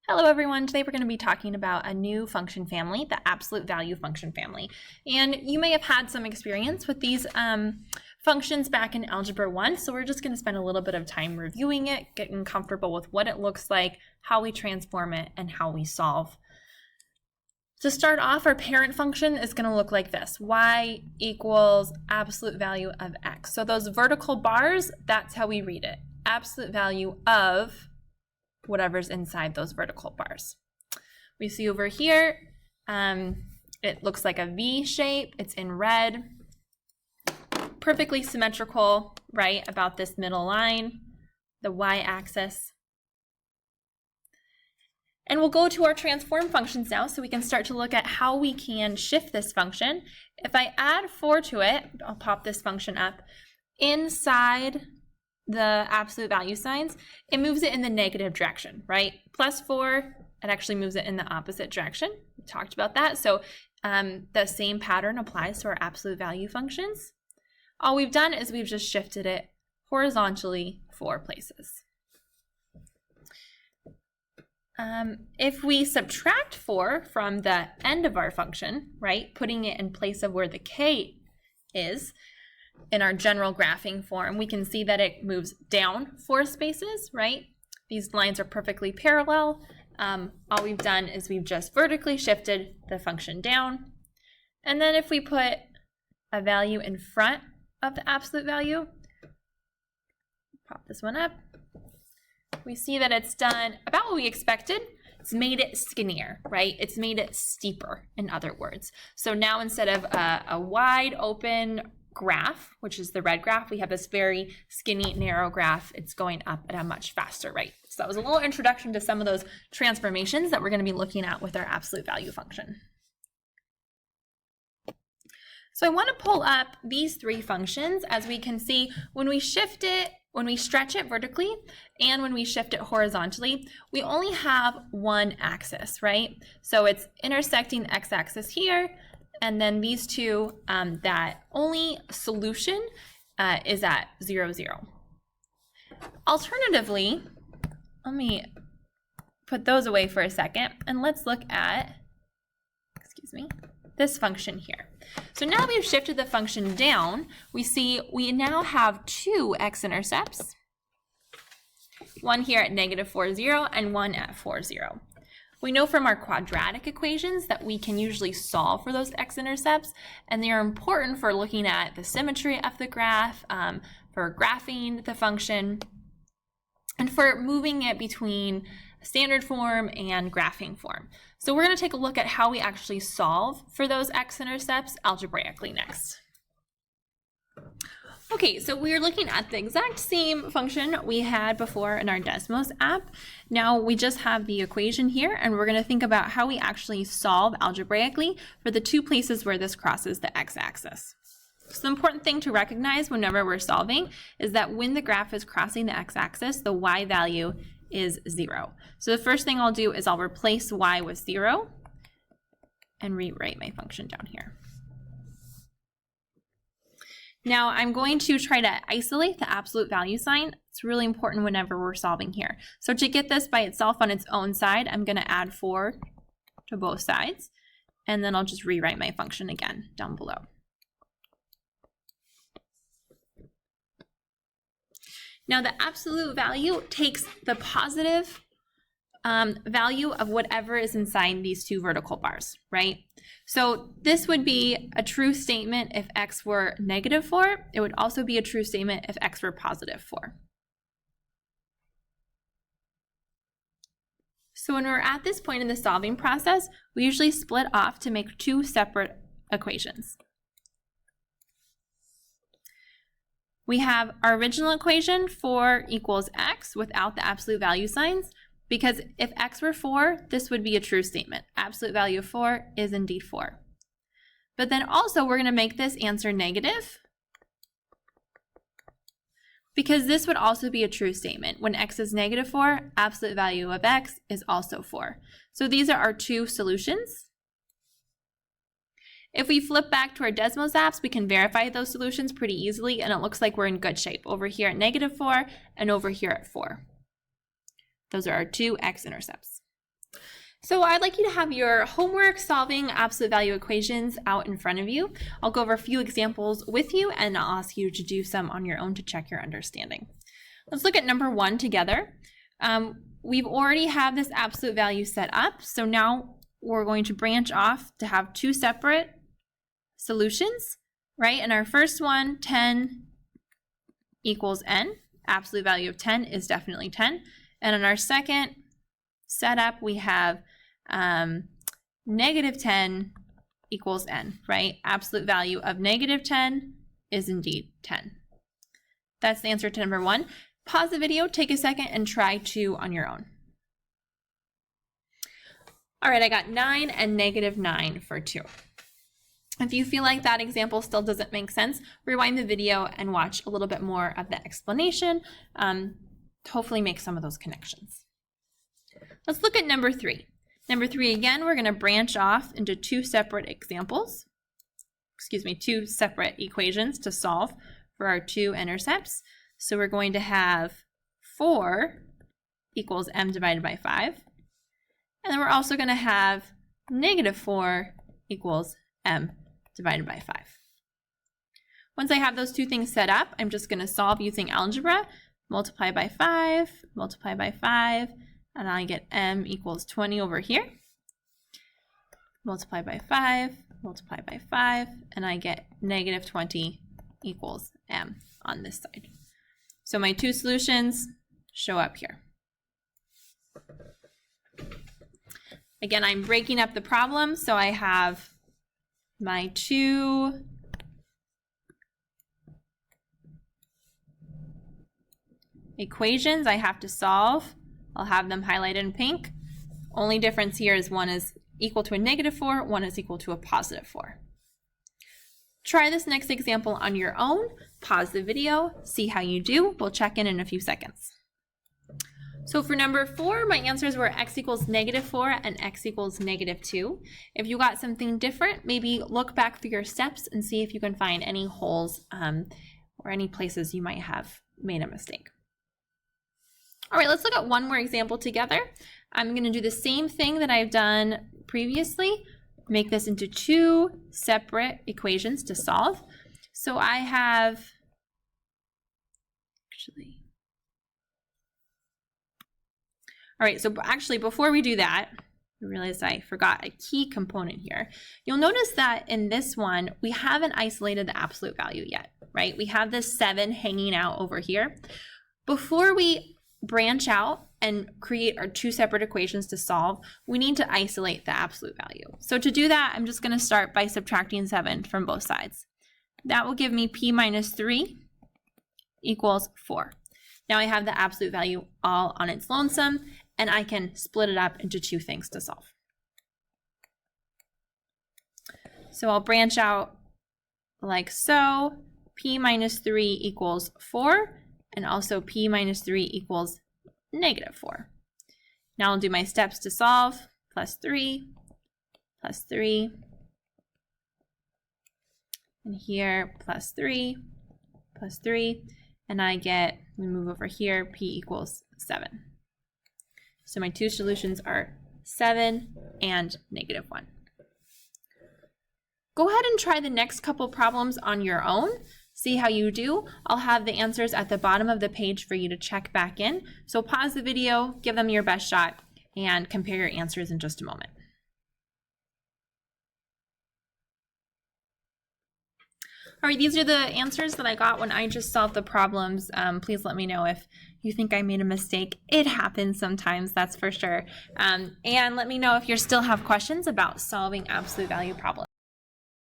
Hello everyone, today we're going to be talking about a new function family, the absolute value function family. And you may have had some experience with these functions back in Algebra 1, so we're just going to spend a little bit of time reviewing it, getting comfortable with what it looks like, how we transform it, and how we solve. To start off, our parent function is going to look like this, y equals absolute value of x. So those vertical bars, that's how we read it, absolute value of whatever's inside those vertical bars. We see over here, it looks like a V shape. It's in red, perfectly symmetrical, right, about this middle line, the y-axis. And we'll go to our transform functions now so we can start to look at how we can shift this function. If I add 4 to it, I'll pop this function up, inside the absolute value signs, it moves it in the negative direction, right? Plus 4, it actually moves it in the opposite direction. We talked about that. So the same pattern applies to our absolute value functions. All we've done is we've just shifted it horizontally 4 places. If we subtract 4 from the end of our function, right, putting it in place of where the k is, in our general graphing form, we can see that it moves down 4 spaces, right? These lines are perfectly parallel. All we've done is we've just vertically shifted the function down. And then if we put a value in front of the absolute value, pop this one up, we see that it's done about what we expected. It's made it skinnier, right? It's made it steeper, in other words. So now instead of a wide open graph, which is the red graph, we have this very skinny, narrow graph. It's going up at a much faster rate. So that was a little introduction to some of those transformations that we're going to be looking at with our absolute value function. So I want to pull up these 3 functions. As we can see, when we shift it, when we stretch it vertically, and when we shift it horizontally, we only have one axis, right? So it's intersecting the x-axis here, and then these two, that only solution is at 0, 0. Alternatively, let me put those away for a second, and let's look at, this function here. So now we've shifted the function down, we see we now have 2 x-intercepts, one here at -4, 0, and one at 4, 0. We know from our quadratic equations that we can usually solve for those x-intercepts, and they are important for looking at the symmetry of the graph, for graphing the function, and for moving it between standard form and graphing form. So we're going to take a look at how we actually solve for those x-intercepts algebraically next. Okay, so we're looking at the exact same function we had before in our Desmos app. Now we just have the equation here, and we're going to think about how we actually solve algebraically for the 2 places where this crosses the x-axis. So the important thing to recognize whenever we're solving is that when the graph is crossing the x-axis, the y value is 0. So the first thing I'll do is I'll replace y with 0 and rewrite my function down here. Now I'm going to try to isolate the absolute value sign. It's really important whenever we're solving here. So to get this by itself on its own side, I'm going to add 4 to both sides, and then I'll just rewrite my function again down below. Now the absolute value takes the positive value of whatever is inside these 2 vertical bars, right? So this would be a true statement if x were -4. It would also be a true statement if x were +4. So when we're at this point in the solving process, we usually split off to make 2 separate equations. We have our original equation, 4 equals x, without the absolute value signs, because if x were 4, this would be a true statement. Absolute value of 4 is indeed 4. But then also we're going to make this answer negative, because this would also be a true statement. When x is -4, absolute value of x is also 4. So these are our 2 solutions. If we flip back to our Desmos apps, we can verify those solutions pretty easily, and it looks like we're in good shape over here at -4 and over here at 4. Those are our 2 x-intercepts. So I'd like you to have your homework solving absolute value equations out in front of you. I'll go over a few examples with you and I'll ask you to do some on your own to check your understanding. Let's look at number 1 together. We've already have this absolute value set up, so now we're going to branch off to have 2 separate solutions, right? And our first one, 10 equals n. Absolute value of 10 is definitely 10. And in our second setup, we have negative 10 equals n, right? Absolute value of negative 10 is indeed 10. That's the answer to number 1. Pause the video, take a second, and try 2 on your own. All right, I got 9 and negative 9 for 2. If you feel like that example still doesn't make sense, rewind the video and watch a little bit more of the explanation. Hopefully make some of those connections. Let's look at number 3. Number 3, again, we're going to branch off into 2 separate examples. 2 separate equations to solve for our 2 intercepts. So we're going to have 4 equals m divided by 5. And then we're also going to have negative 4 equals m divided by 5. Once I have those 2 things set up, I'm just going to solve using algebra. Multiply by 5, and I get m equals 20 over here. Multiply by 5, and I get negative 20 equals m on this side. So my 2 solutions show up here. Again, I'm breaking up the problem, so I have my 2 equations I have to solve. I'll have them highlighted in pink. Only difference here is one is equal to a negative 4, one is equal to a positive 4. Try this next example on your own. Pause the video, see how you do. We'll check in a few seconds. So for number 4, my answers were x equals negative 4 and x equals negative 2. If you got something different, maybe look back through your steps and see if you can find any holes or any places you might have made a mistake. All right, let's look at one more example together. I'm going to do the same thing that I've done previously, make this into 2 separate equations to solve. So I have, all right, so actually before we do that, I realized I forgot a key component here. You'll notice that in this one, we haven't isolated the absolute value yet, right? We have this 7 hanging out over here. Before we branch out and create our 2 separate equations to solve, we need to isolate the absolute value. So to do that, I'm just going to start by subtracting 7 from both sides. That will give me p minus 3 equals 4. Now I have the absolute value all on its lonesome, and I can split it up into 2 things to solve. So I'll branch out like so. P minus 3 equals 4, and also p minus 3 equals negative 4. Now I'll do my steps to solve. Plus 3, and here plus 3, and I get, we move over here, p equals 7. So my 2 solutions are 7 and negative 1. Go ahead and try the next couple problems on your own. See how you do. I'll have the answers at the bottom of the page for you to check back in. So pause the video, give them your best shot, and compare your answers in just a moment. All right, these are the answers that I got when I just solved the problems. Please let me know if you think I made a mistake. It happens sometimes, that's for sure. And let me know if you still have questions about solving absolute value problems.